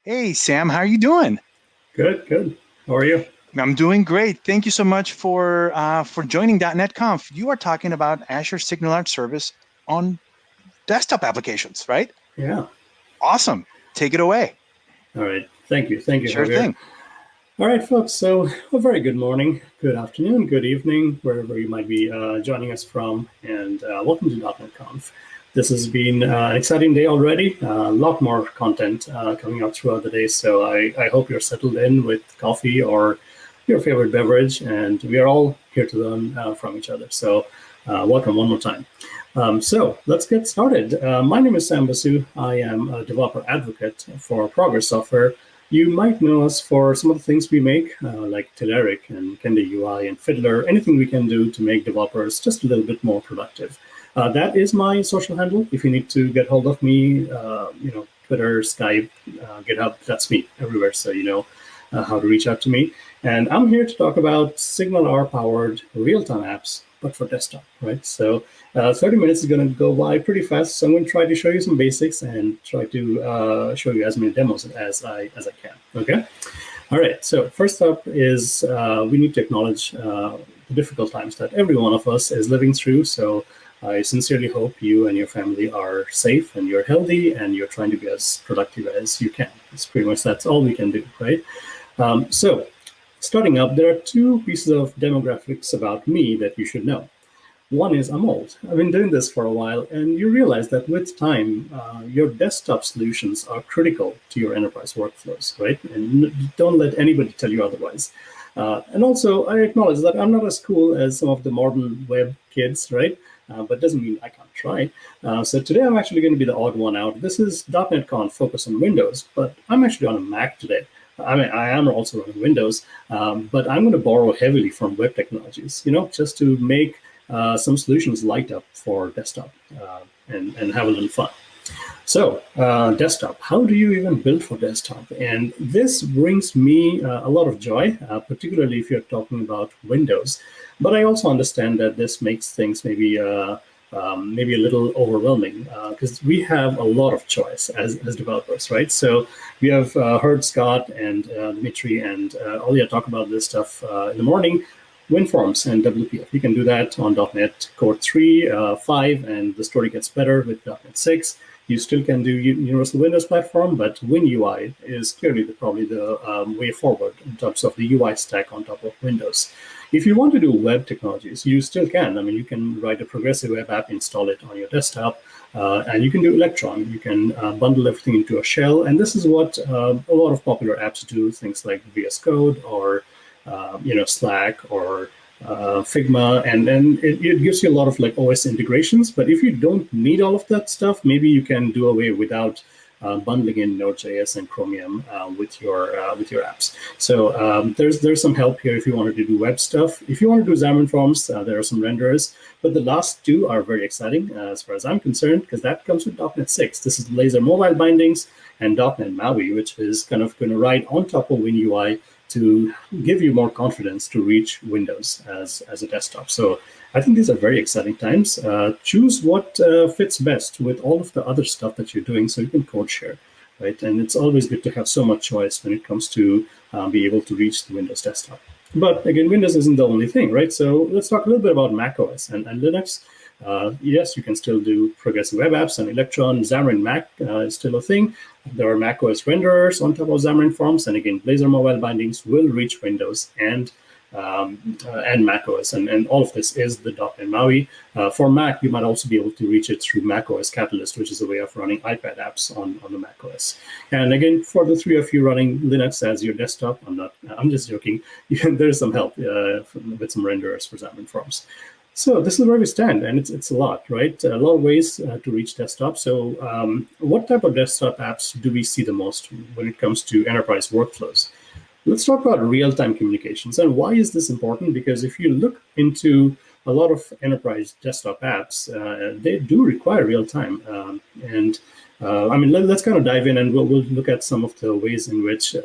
Hey, Sam, how are you doing? Good, good. How are you? I'm doing great. Thank you so much for joining .NET Conf. You are talking about Azure SignalR service on desktop applications, right? Yeah. Awesome. Take it away. All right. Thank you. Thank you, Sure Javier. thing. All right, folks. So, a very good morning, good afternoon, good evening, wherever you might be joining us from, and welcome to .NET Conf. This has been an exciting day already. A lot more content coming up throughout the day. So, I hope you're settled in with coffee or your favorite beverage, and we are all here to learn from each other. So, welcome one more time. So let's get started. My name is Sam Basu. I am a developer advocate for Progress Software. You might know us for some of the things we make, like Telerik and Kenda UI and Fiddler, anything we can do to make developers just a little bit more productive. That is my social handle. If you need to get hold of me, Twitter, Skype, GitHub, that's me everywhere. So you know how to reach out to me. And I'm here to talk about SignalR powered real-time apps, but for desktop, right? So 30 minutes is going to go by pretty fast. So I'm going to try to show you some basics and try to show you as many demos as I can. Okay. All right. So first up is we need to acknowledge the difficult times that every one of us is living through. So I sincerely hope you and your family are safe and you're healthy and you're trying to be as productive as you can. It's pretty much that's all we can do, right? So starting up, there are two pieces of demographics about me that you should know. One is I'm old. I've been doing this for a while, and you realize that with time, your desktop solutions are critical to your enterprise workflows, right? And don't let anybody tell you otherwise. And also, I acknowledge that I'm not as cool as some of the modern web kids, right? But doesn't mean I can't try. So today I'm actually going to be the odd one out. This is .NET Conf focus on Windows, but I'm actually on a Mac today. I mean, I am also running Windows, but I'm going to borrow heavily from web technologies, just to make some solutions light up for desktop and have a little fun. So, desktop, how do you even build for desktop? And this brings me a lot of joy, particularly if you're talking about Windows. But I also understand that this makes things maybe a little overwhelming because we have a lot of choice as developers, right? So we have heard Scott and Dmitry and Olya talk about this stuff in the morning. WinForms and WPF. You can do that on .NET Core 3, 5, and the story gets better with .NET 6. You still can do Universal Windows Platform, but WinUI is clearly probably the way forward in terms of the UI stack on top of Windows. If you want to do web technologies, you still can. I mean, you can write a progressive web app, install it on your desktop, and you can do Electron. You can bundle everything into a shell, and this is what a lot of popular apps do, things like VS Code or Slack or Figma, and it gives you a lot of like OS integrations. But if you don't need all of that stuff, maybe you can do away without bundling in Node.js and Chromium with your apps. So there's some help here if you wanted to do web stuff. If you want to do Xamarin Forms, there are some renderers. But the last two are very exciting as far as I'm concerned, because that comes with .NET 6. This is laser mobile bindings and .NET MAUI, which is kind of going to ride on top of WinUI to give you more confidence to reach Windows as a desktop. So I think these are very exciting times. Choose what fits best with all of the other stuff that you're doing so you can code share, right? And it's always good to have so much choice when it comes to be able to reach the Windows desktop. But again, Windows isn't the only thing, right? So let's talk a little bit about macOS and Linux. Yes, you can still do progressive web apps and Electron. Xamarin Mac is still a thing. There are macOS renderers on top of Xamarin Forms, and again, Blazor mobile bindings will reach Windows and macOS, and all of this is the .NET MAUI. For Mac, you might also be able to reach it through macOS Catalyst, which is a way of running iPad apps on the macOS. And again, for the three of you running Linux as your desktop, I'm just joking. There's some help with some renderers for Xamarin Forms. So this is where we stand, and it's a lot, right? A lot of ways to reach desktop. So what type of desktop apps do we see the most when it comes to enterprise workflows? Let's talk about real-time communications. And why is this important? Because if you look into a lot of enterprise desktop apps, they do require real-time. Let's kind of dive in, and we'll look at some of the ways in which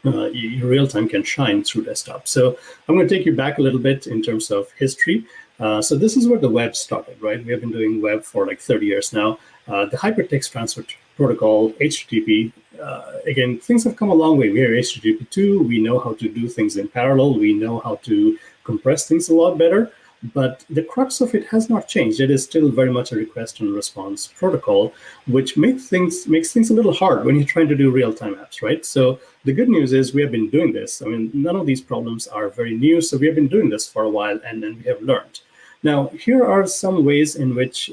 real-time can shine through desktop. So I'm going to take you back a little bit in terms of history. So this is where the web started, right? We have been doing web for like 30 years now. The hypertext transfer protocol, HTTP. Again, things have come a long way. We have HTTP2. We know how to do things in parallel. We know how to compress things a lot better. But the crux of it has not changed. It is still very much a request and response protocol, which makes things a little hard when you're trying to do real-time apps, right? So the good news is we have been doing this. I mean, none of these problems are very new. So we have been doing this for a while, and then we have learned. Now, here are some ways in which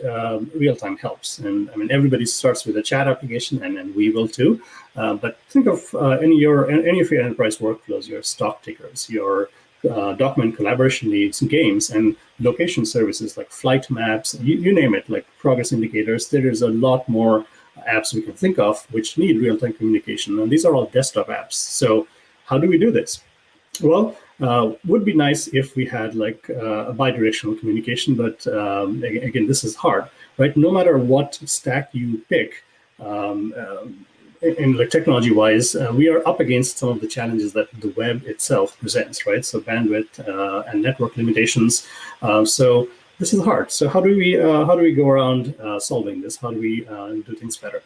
real-time helps. And I mean, everybody starts with a chat application, and we will too. But think of any of your enterprise workflows, your stock tickers, your document collaboration needs, games, and location services like flight maps, you name it, like progress indicators. There is a lot more apps we can think of which need real-time communication. And these are all desktop apps. So how do we do this? Well, would be nice if we had like a bidirectional communication, but again, this is hard, right? No matter what stack you pick, in like technology-wise, we are up against some of the challenges that the web itself presents, right? So bandwidth and network limitations. So this is hard. So how do we go around solving this? How do we do things better?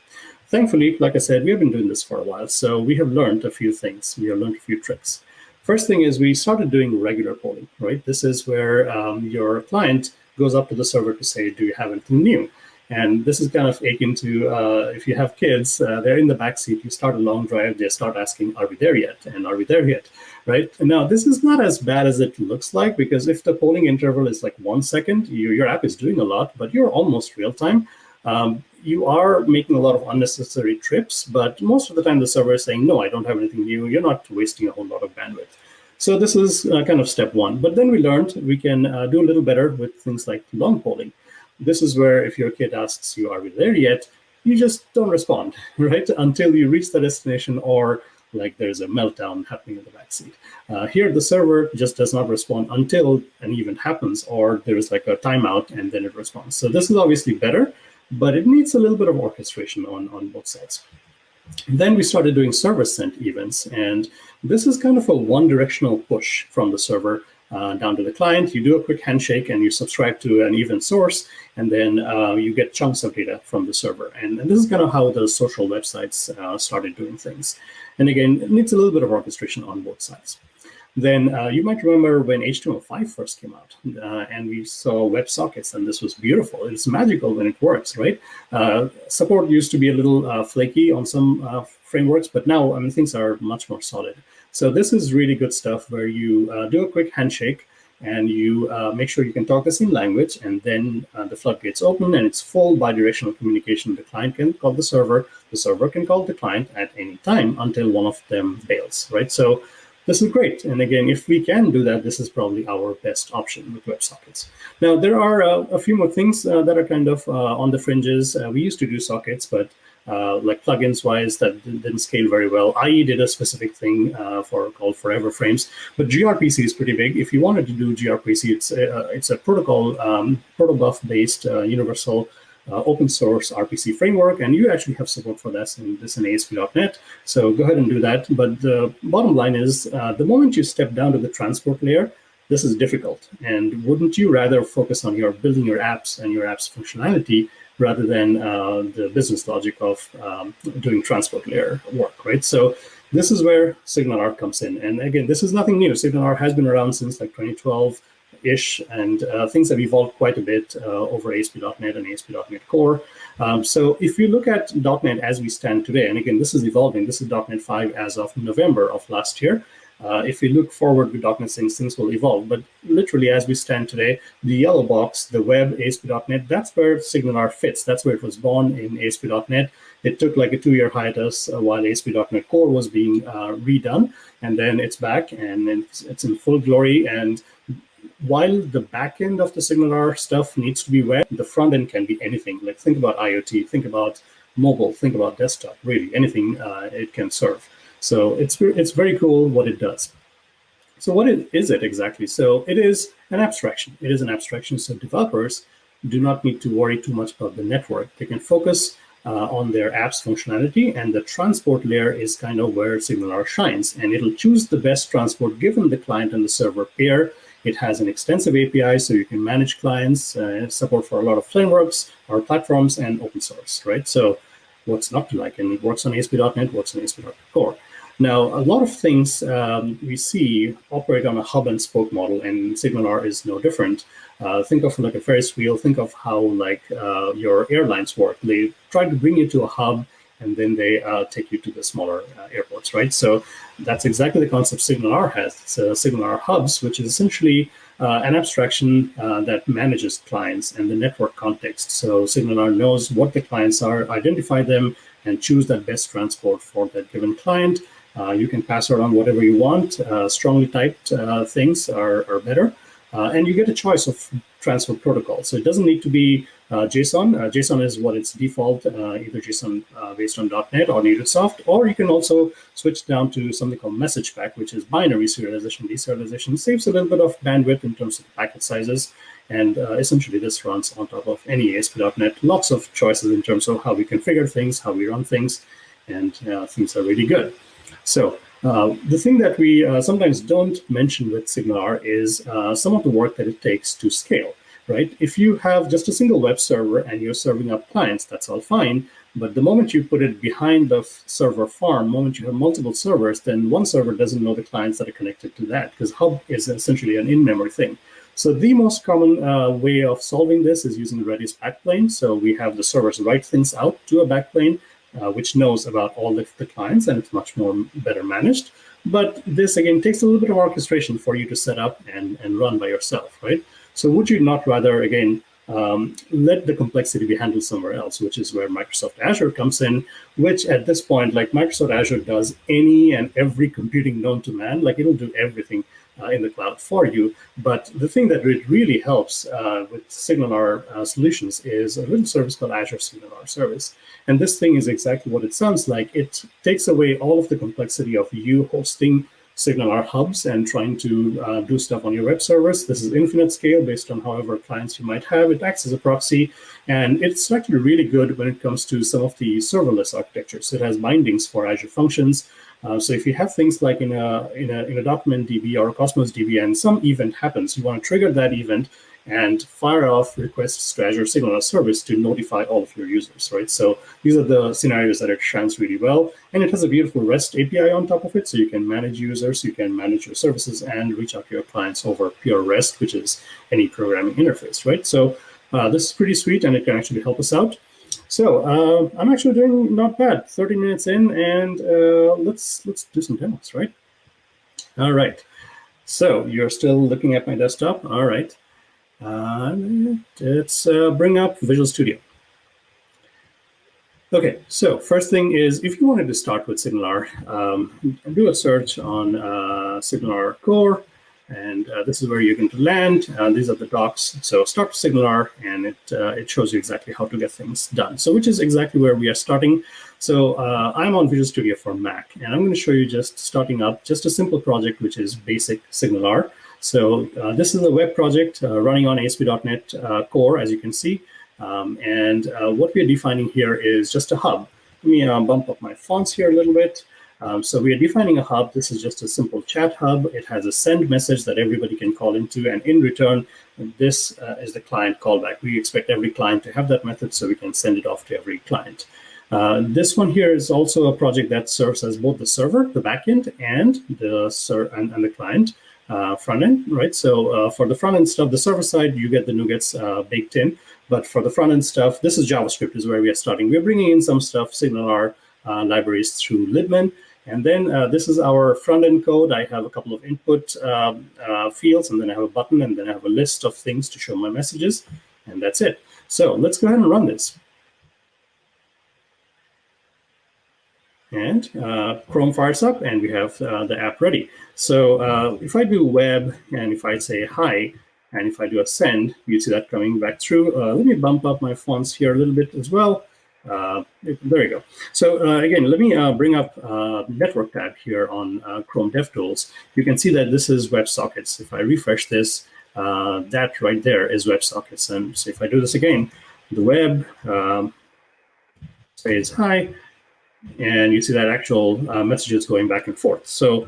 Thankfully, like I said, we have been doing this for a while, so we have learned a few things. We have learned a few tricks. First thing is we started doing regular polling, right? This is where your client goes up to the server to say, do you have anything new? And this is kind of akin to if you have kids, they're in the backseat, you start a long drive, they start asking, are we there yet? And are we there yet? Right? And now, this is not as bad as it looks like, because if the polling interval is like 1 second, your app is doing a lot, but you're almost real time. You are making a lot of unnecessary trips, but most of the time the server is saying, no, I don't have anything new. You're not wasting a whole lot of bandwidth. So this is kind of step one. But then we learned we can do a little better with things like long polling. This is where if your kid asks you, are we there yet? You just don't respond, right? Until you reach the destination or like there's a meltdown happening in the backseat. Here, the server just does not respond until an event happens or there's like a timeout and then it responds. So this is obviously better, but it needs a little bit of orchestration on both sides. Then we started doing server-sent events, and this is kind of a one-directional push from the server down to the client. You do a quick handshake and you subscribe to an event source, and then you get chunks of data from the server. And this is kind of how the social websites started doing things. And again, it needs a little bit of orchestration on both sides. Then you might remember when HTML5 first came out, and we saw WebSockets, and this was beautiful. It's magical when it works, right? Support used to be a little flaky on some frameworks, but now, I mean, things are much more solid. So this is really good stuff where you do a quick handshake and you make sure you can talk the same language, and then the floodgates open and it's full bidirectional communication. The client can call the server can call the client at any time until one of them fails, right? So this is great. And again, if we can do that, this is probably our best option with WebSockets. Now, there are a few more things that are kind of on the fringes. We used to do sockets, but like plugins wise, that didn't scale very well. IE did a specific thing called Forever Frames, but gRPC is pretty big. If you wanted to do gRPC, it's a protobuf based universal open source RPC framework, and you actually have support for this in ASP.NET. So go ahead and do that. But the bottom line is, the moment you step down to the transport layer, this is difficult. And wouldn't you rather focus on building your apps and your apps functionality rather than the business logic of doing transport layer work, right? So this is where SignalR comes in. And again, this is nothing new. SignalR has been around since like 2012-ish, and things have evolved quite a bit over ASP.NET and ASP.NET Core. So if you look at .NET as we stand today, and again, this is evolving. This is .NET 5 as of November of last year. If we look forward with .NET 6, things will evolve. But literally, as we stand today, the yellow box, the web, ASP.NET, that's where SignalR fits. That's where it was born in ASP.NET. It took like a 2-year hiatus while ASP.NET Core was being redone, and then it's back and it's in full glory. And while the back end of the SignalR stuff needs to be web, the front end can be anything. Like think about IoT, think about mobile, think about desktop, really anything it can serve. So it's very cool what it does. So what is it exactly? So it is an abstraction. It is an abstraction. So developers do not need to worry too much about the network. They can focus on their app's functionality, and the transport layer is kind of where SignalR shines. And it'll choose the best transport given the client and the server pair. It has an extensive API, so you can manage clients, support for a lot of frameworks or platforms, and open source, right? So what's not to like, and it works on ASP.NET, works on ASP.NET Core. Now, a lot of things we see operate on a hub and spoke model, and SignalR is no different. Think of like a Ferris wheel. Think of how like your airlines work. They try to bring you to a hub, and then they take you to the smaller airports, right? So that's exactly the concept SignalR has. It's SignalR Hubs, which is essentially an abstraction that manages clients and the network context. So SignalR knows what the clients are, identify them, and choose that best transport for that given client. You can pass around whatever you want. Strongly typed things are better. And you get a choice of transfer protocol. So it doesn't need to be JSON. JSON is what its default, either JSON based on .NET or NativeSoft, or you can also switch down to something called message pack, which is binary serialization. Deserialization saves a little bit of bandwidth in terms of packet sizes. And essentially, this runs on top of any ASP.NET. Lots of choices in terms of how we configure things, how we run things, and things are really good. So the thing that we sometimes don't mention with SignalR is some of the work that it takes to scale, right? If you have just a single web server and you're serving up clients, that's all fine. But the moment you put it behind the server farm, the moment you have multiple servers, then one server doesn't know the clients that are connected to that, because hub is essentially an in-memory thing. So the most common way of solving this is using Redis backplane. So we have the servers write things out to a backplane, which knows about all the clients, and it's much more better managed. But this, again, takes a little bit of orchestration for you to set up and run by yourself, right? So would you not rather, again, let the complexity be handled somewhere else, which is where Microsoft Azure comes in, which at this point, like Microsoft Azure does any and every computing known to man, like it'll do everything in the cloud for you. But the thing that really helps with SignalR solutions is a little service called Azure SignalR Service. And this thing is exactly what it sounds like. It takes away all of the complexity of you hosting SignalR hubs and trying to do stuff on your web servers. This is infinite scale based on however clients you might have. It acts as a proxy, and it's actually really good when it comes to some of the serverless architectures. It has bindings for Azure Functions. So if you have things like in a document DB or a Cosmos DB and some event happens, you want to trigger that event and fire off requests to Azure SignalR Service to notify all of your users, right? So these are the scenarios that it shines really well. And it has a beautiful REST API on top of it, so you can manage users, you can manage your services, and reach out to your clients over pure REST, which is any programming interface, right? So this is pretty sweet, and it can actually help us out. So I'm actually doing not bad, 30 minutes in, and let's do some demos, right? All right. So you're still looking at my desktop. All right. Let's bring up Visual Studio. Okay, so first thing is, if you wanted to start with SignalR, do a search on SignalR Core, and this is where you're going to land. These are the docs. So start with SignalR, and it shows you exactly how to get things done. So which is exactly where we are starting. So I'm on Visual Studio for Mac, and I'm going to show you just starting up just a simple project, which is basic SignalR. So this is a web project running on ASP.NET Core, as you can see. And what we're defining here is just a hub. Let me bump up my fonts here a little bit. So we are defining a hub. This is just a simple chat hub. It has a send message that everybody can call into. And in return, this is the client callback. We expect every client to have that method so we can send it off to every client. This one here is also a project that serves as both the server, the backend, and the client. Front end, right? So for the front end stuff, the server side, you get the NuGets baked in. But for the front end stuff, this is JavaScript is where we are starting. We're bringing in some stuff, SignalR libraries through libman. And then this is our front end code. I have a couple of input fields, and then I have a button, and then I have a list of things to show my messages. And that's it. So let's go ahead and run this. And Chrome fires up, and we have the app ready. So if I do web, and if I say hi, and if I do a send, you see that coming back through. Let me bump up my fonts here a little bit as well. There you go. So again, let me bring up Network tab here on Chrome DevTools. You can see that this is WebSockets. If I refresh this, that right there is WebSockets. And so if I do this again, the web says hi, and you see that actual messages going back and forth. So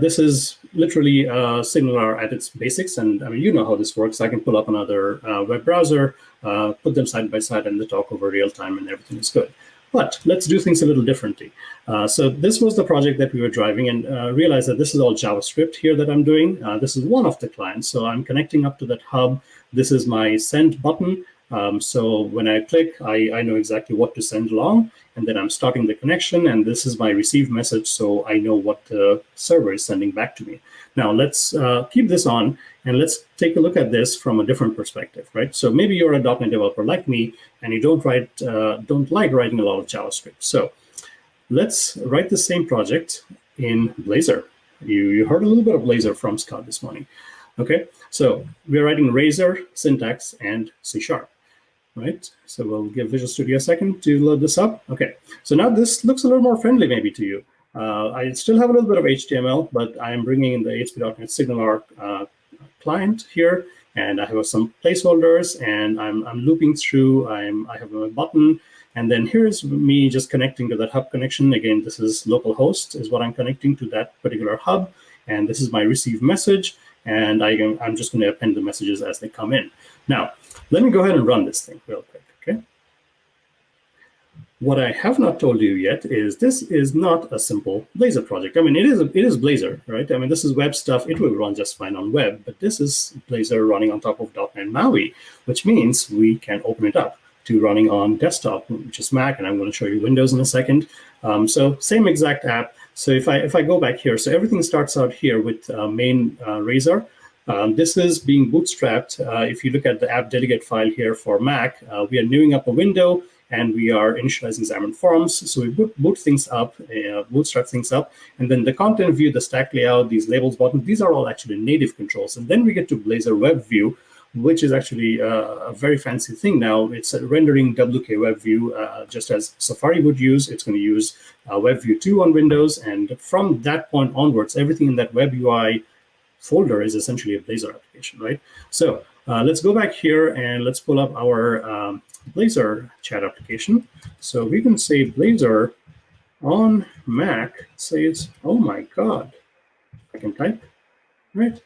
this is literally SignalR at its basics. And I mean, you know how this works. I can pull up another web browser, put them side by side, and they talk over real time, and everything is good. But let's do things a little differently. So this was the project that we were driving, and realize that this is all JavaScript here that I'm doing. This is one of the clients. So I'm connecting up to that hub. This is my send button. So when I click, I know exactly what to send along, and then I'm starting the connection, and this is my receive message, so I know what the server is sending back to me. Now let's keep this on, and let's take a look at this from a different perspective, right? So maybe you're a .NET developer like me, and you don't like writing a lot of JavaScript. So let's write the same project in Blazor. You heard a little bit of Blazor from Scott this morning. Okay, so we're writing Razor, syntax, and C#. Right, so we'll give Visual Studio a second to load this up. Okay, so now this looks a little more friendly maybe to you. I still have a little bit of HTML, but I'm bringing in the ASP.NET SignalR client here, and I have some placeholders, and I'm looping through. I have a button, and then here's me just connecting to that hub connection. Again, this is localhost is what I'm connecting to that particular hub, and this is my receive message, and I'm just going to append the messages as they come in. Now, let me go ahead and run this thing real quick, okay? What I have not told you yet is this is not a simple Blazor project. I mean, it is Blazor, right? I mean, this is web stuff. It will run just fine on web, but this is Blazor running on top of .NET MAUI, which means we can open it up to running on desktop, which is Mac, and I'm going to show you Windows in a second. So same exact app. So if I go back here, so everything starts out here with main Razor. This is being bootstrapped. If you look at the app delegate file here for Mac, we are newing up a window, and we are initializing Xamarin Forms. So we boot things up, bootstrap things up, and then the content view, the stack layout, these labels button, these are all actually native controls. And then we get to Blazor Web View, which is actually a very fancy thing now. It's rendering WK Web View just as Safari would use. It's going to use Web View 2 on Windows, and from that point onwards, everything in that Web UI folder is essentially a Blazor application, right? So let's go back here and let's pull up our Blazor chat application. So we can say Blazor on Mac says, oh my God, I can type, right?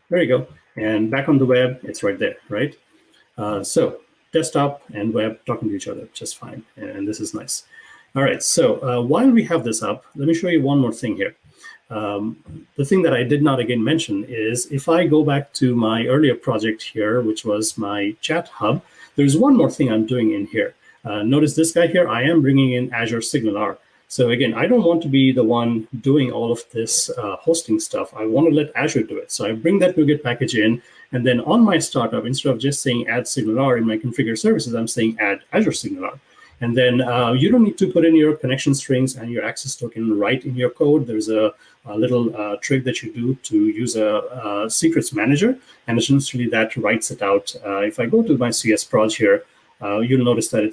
There you go. And back on the web, it's right there, right? So desktop and web talking to each other just fine. And this is nice. All right, so while we have this up, let me show you one more thing here. The thing that I did not again mention is if I go back to my earlier project here, which was my chat hub, there's one more thing I'm doing in here. Notice this guy here, I am bringing in Azure SignalR. So again, I don't want to be the one doing all of this hosting stuff. I want to let Azure do it. So I bring that NuGet package in, and then on my startup, instead of just saying add SignalR in my configure services, I'm saying add Azure SignalR. And then you don't need to put in your connection strings and your access token right in your code. There's a little trick that you do to use a secrets manager, and essentially that writes it out. If I go to my CS proj here, you'll notice that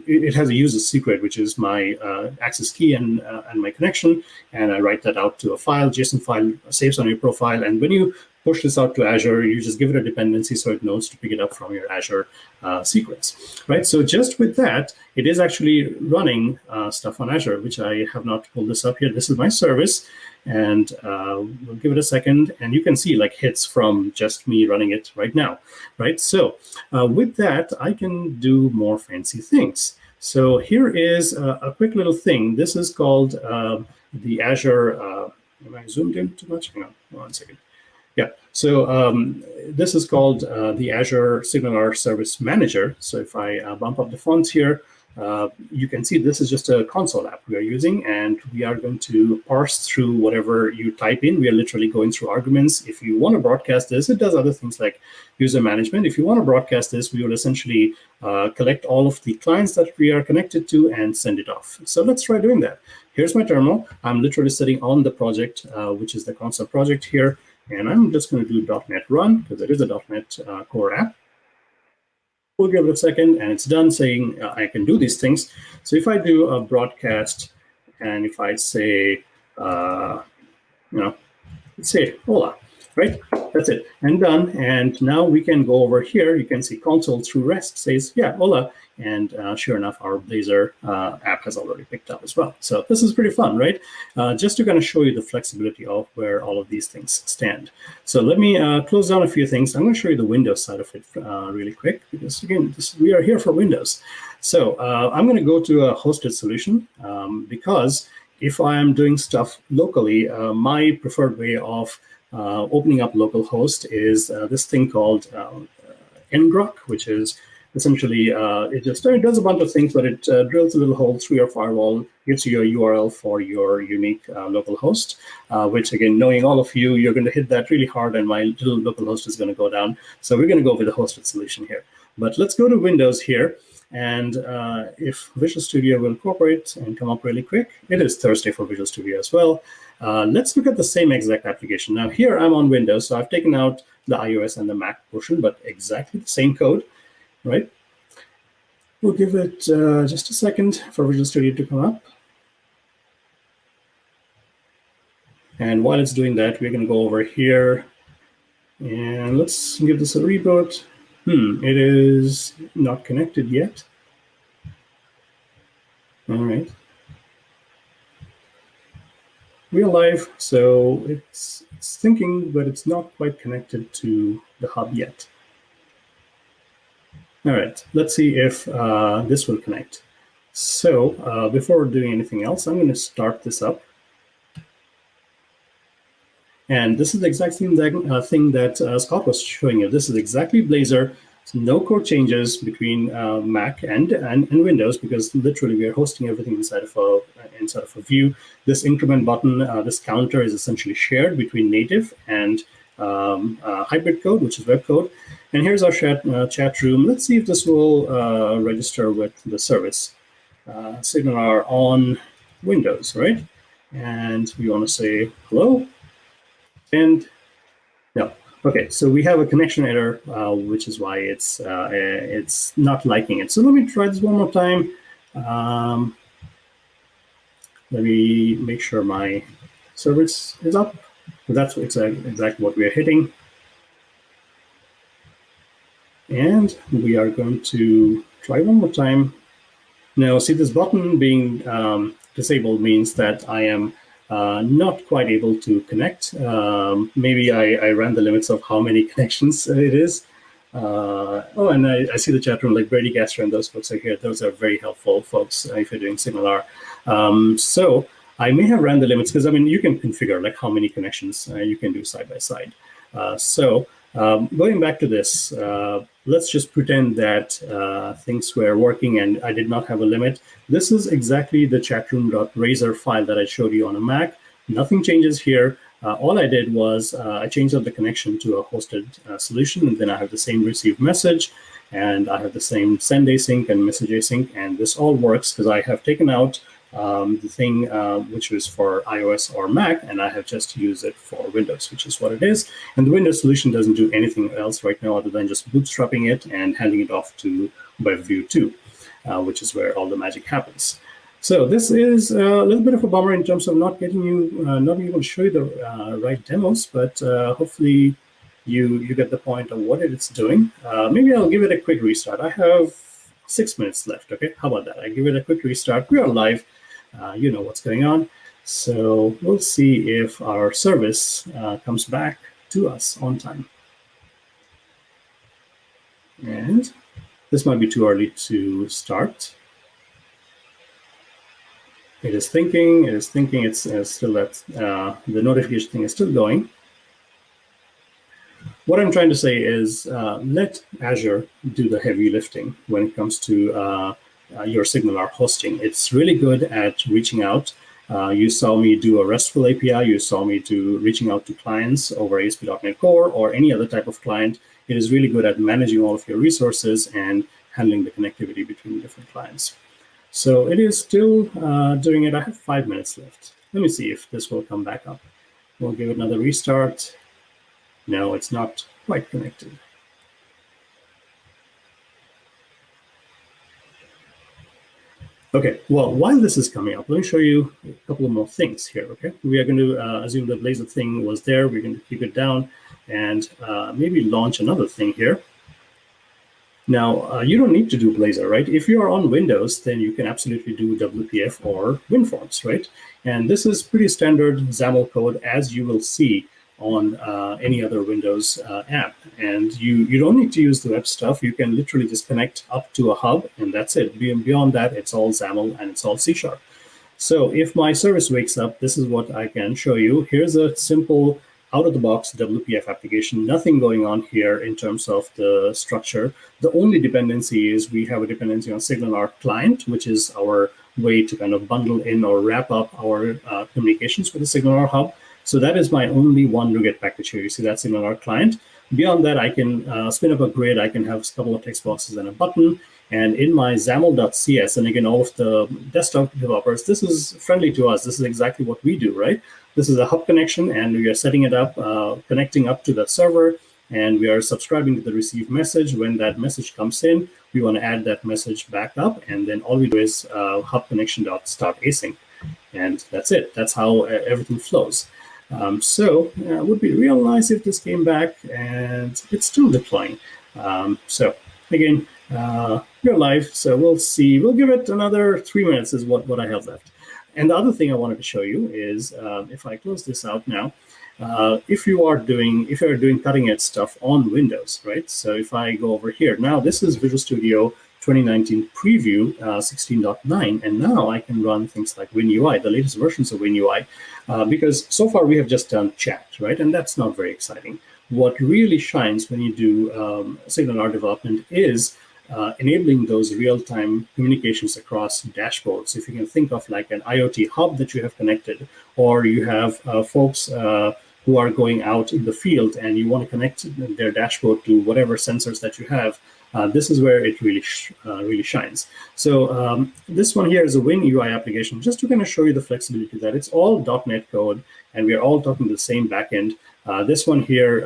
it has a user secret, which is my access key and my connection, and I write that out to a file, JSON file, saves on your profile, and when you push this out to Azure, you just give it a dependency so it knows to pick it up from your Azure secrets, right? So just with that, it is actually running stuff on Azure, which I have not pulled this up here. This is my service, and we'll give it a second, and you can see like hits from just me running it right now, right? So with that, I can do more fancy things. So here is a quick little thing. This is called the Azure, am I zoomed in too much? Hang on, 1 second. Yeah, so this is called the Azure SignalR Service Manager. So if I bump up the fonts here, you can see this is just a console app we are using, and we are going to parse through whatever you type in. We are literally going through arguments. If you want to broadcast this, it does other things like user management. If you want to broadcast this, we will essentially collect all of the clients that we are connected to and send it off. So let's try doing that. Here's my terminal. I'm literally sitting on the project, which is the console project here. And I'm just going to do .NET Run, because it is a .NET Core app. We'll give it a second, and it's done saying I can do these things. So if I do a broadcast, and if I say, let's say hola, right? That's it, and done. And now we can go over here. You can see console through REST says, yeah, hola. And sure enough, our Blazor app has already picked up as well. So this is pretty fun, right? Just to kind of show you the flexibility of where all of these things stand. So let me close down a few things. I'm going to show you the Windows side of it really quick, because again, we are here for Windows. So I'm going to go to a hosted solution because if I am doing stuff locally, my preferred way of opening up localhost is this thing called ngrok, which is essentially it does a bunch of things, but it drills a little hole through your firewall, gives you a URL for your unique localhost, which again, knowing all of you, you're going to hit that really hard, and my little localhost is going to go down. So we're going to go with a hosted solution here. But let's go to Windows here. And if Visual Studio will cooperate and come up really quick, it is Thursday for Visual Studio as well. Let's look at the same exact application. Now here I'm on Windows, so I've taken out the iOS and the Mac portion, but exactly the same code, right? We'll give it just a second for Visual Studio to come up. And while it's doing that, we're going to go over here and let's give this a reboot. It is not connected yet. All right. We are live, so it's thinking, but it's not quite connected to the hub yet. All right, let's see if this will connect. So before doing anything else, I'm going to start this up. And this is the exact same thing that Scott was showing you. This is exactly Blazor. So no code changes between Mac and Windows, because literally we are hosting everything inside of a view. This increment button, this counter is essentially shared between native and hybrid code, which is web code. And here's our chat room. Let's see if this will register with the service. SignalR on Windows, right? And we want to say hello. And no. Okay, so we have a connection error, which is why it's not liking it. So let me try this one more time. Let me make sure my service is up. So that's exactly what we are hitting. And we are going to try one more time. Now, see, this button being disabled means that I am not quite able to connect. Maybe I ran the limits of how many connections it is. Oh, and I see the chat room, like Brady Gaster and those folks are here. Those are very helpful folks if you're doing SignalR. So I may have ran the limits, because I mean, you can configure like how many connections you can do side by side. So going back to this, let's just pretend that things were working and I did not have a limit. This is exactly the chatroom.razor file that I showed you on a Mac. Nothing changes here. All I did was I changed up the connection to a hosted solution, and then I have the same receive message, and I have the same send async and message async, and this all works because I have taken out the thing which was for iOS or Mac, and I have just used it for Windows, which is what it is. And the Windows solution doesn't do anything else right now other than just bootstrapping it and handing it off to WebView 2, which is where all the magic happens. So this is a little bit of a bummer in terms of not getting you, not being able to show you the right demos, but hopefully you get the point of what it's doing. Maybe I'll give it a quick restart. I have 6 minutes left, okay? How about that? I give it a quick restart. We are live. You know what's going on. So we'll see if our service comes back to us on time. And this might be too early to start. It is thinking, it's still that the notification thing is still going. What I'm trying to say is let Azure do the heavy lifting when it comes to your SignalR hosting. It's really good at reaching out. You saw me do a RESTful API. You saw me do reaching out to clients over ASP.NET Core or any other type of client. It is really good at managing all of your resources and handling the connectivity between different clients. So it is still doing it. I have 5 minutes left. Let me see if this will come back up. We'll give it another restart. No, it's not quite connected. Okay, well, while this is coming up, let me show you a couple of more things here, okay? We are going to assume the Blazor thing was there. We're going to keep it down. and maybe launch another thing here. Now, you don't need to do Blazor, right? If you're on Windows, then you can absolutely do WPF or WinForms, right? And this is pretty standard XAML code, as you will see on any other Windows app. And you don't need to use the web stuff. You can literally just connect up to a hub, and that's it. Beyond that, it's all XAML and it's all C#. So if my service wakes up, this is what I can show you. Here's a simple out-of-the-box WPF application, nothing going on here in terms of the structure. The only dependency is we have a dependency on SignalR client, which is our way to kind of bundle in or wrap up our communications with the SignalR hub. So that is my only one NuGet package here. You see that SignalR client. Beyond that, I can spin up a grid. I can have a couple of text boxes and a button. And in my XAML.cs, and again, all of the desktop developers, this is friendly to us. This is exactly what we do, right? This is a hub connection, and we are setting it up, connecting up to that server, and we are subscribing to the received message. When that message comes in, we want to add that message back up, and then all we do is hub connection.start async, and that's it. That's how everything flows. So it would be real nice if this came back, and it's still deploying. So again, we're live, so we'll see. We'll give it another 3 minutes is what I have left. And the other thing I wanted to show you is if I close this out now, if you're doing cutting edge stuff on Windows, right? So if I go over here, now this is Visual Studio 2019 preview 16.9, and now I can run things like WinUI, the latest versions of WinUI, because so far we have just done chat, right? And that's not very exciting. What really shines when you do SignalR development is enabling those real-time communications across dashboards. If you can think of like an IoT hub that you have connected, or you have folks who are going out in the field and you want to connect their dashboard to whatever sensors that you have, this is where it really shines. So this one here is a WinUI application, just to kind of show you the flexibility that it's all .NET code, and we are all talking the same backend. This one here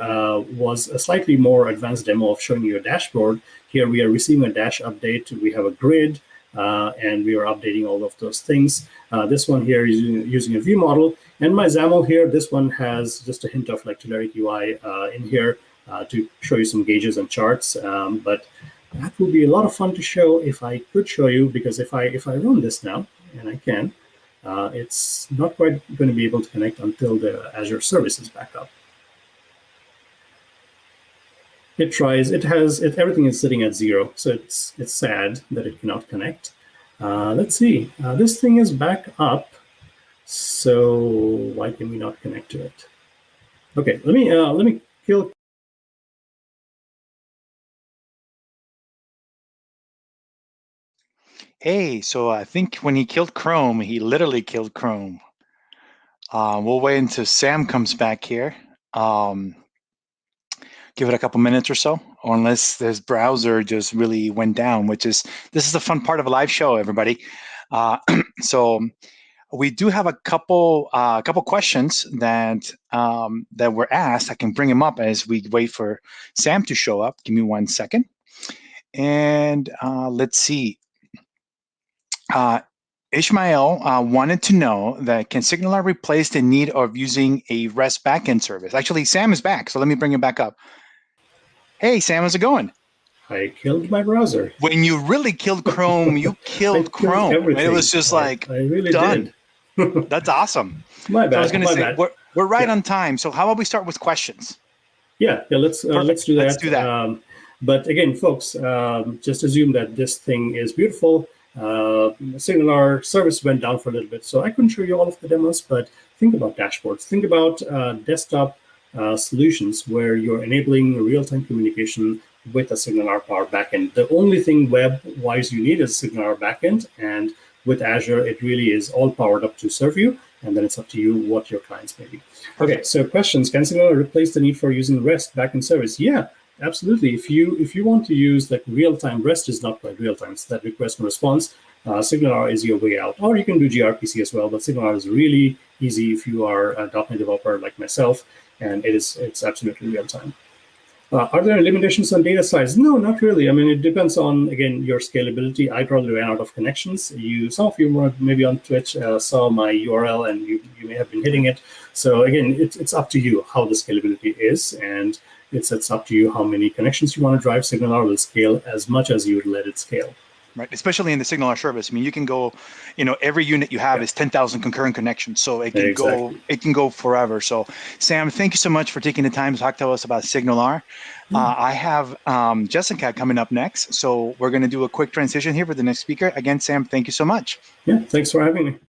was a slightly more advanced demo of showing you a dashboard. Here we are receiving a dash update. We have a grid, and we are updating all of those things. This one here is using a view model. And my XAML here, this one has just a hint of like Telerik UI in here to show you some gauges and charts. But that would be a lot of fun to show if I could show you, because if I run this now, and I can, it's not quite going to be able to connect until the Azure service is back up. It tries. Everything is sitting at 0, so it's sad that it cannot connect. Let's see. This thing is back up, so why can we not connect to it? Okay, let me kill. Hey, so I think when he killed Chrome, he literally killed Chrome. We'll wait until Sam comes back here. Give it a couple minutes or so, or unless this browser just really went down, this is the fun part of a live show, everybody. So we do have a couple questions that were asked. I can bring them up as we wait for Sam to show up. Give me 1 second. And let's see. Ishmael wanted to know that can SignalR replace the need of using a REST backend service? Actually, Sam is back, so let me bring him back up. Hey, Sam, how's it going? I killed my browser. When you really killed Chrome, you killed Chrome. Everything. It was just I really done. Did. That's awesome. My bad. So I was going to say, we're right on time. So how about we start with questions? Yeah, let's do that. Let's do that. But again, folks, just assume that this thing is beautiful. SignalR service went down for a little bit, so I couldn't show you all of the demos, but think about dashboards. Think about desktop solutions where you're enabling real-time communication with a SignalR Power backend. The only thing web-wise you need is SignalR backend, and with Azure, it really is all powered up to serve you, and then it's up to you what your clients may be. Okay, so questions. Can SignalR replace the need for using REST backend service? Yeah, absolutely. If you want to use like real-time, REST is not quite real-time. It's that request and response. SignalR is your way out. Or you can do gRPC as well, but SignalR is really easy if you are a .NET developer like myself, and it's absolutely real-time. Are there limitations on data size? No, not really. I mean, it depends on, again, your scalability. I probably ran out of connections. Some of you were maybe on Twitch saw my URL and you may have been hitting it. So again, it's up to you how the scalability is, and it's up to you how many connections you want to drive. SignalR will scale as much as you would let it scale. Right, especially in the SignalR service. I mean, you can go, every unit you have is 10,000 concurrent connections, so Exactly. it can go forever. So, Sam, thank you so much for taking the time to talk to us about SignalR. I have Jessica coming up next, so we're going to do a quick transition here for the next speaker. Again, Sam, thank you so much. Yeah, thanks for having me.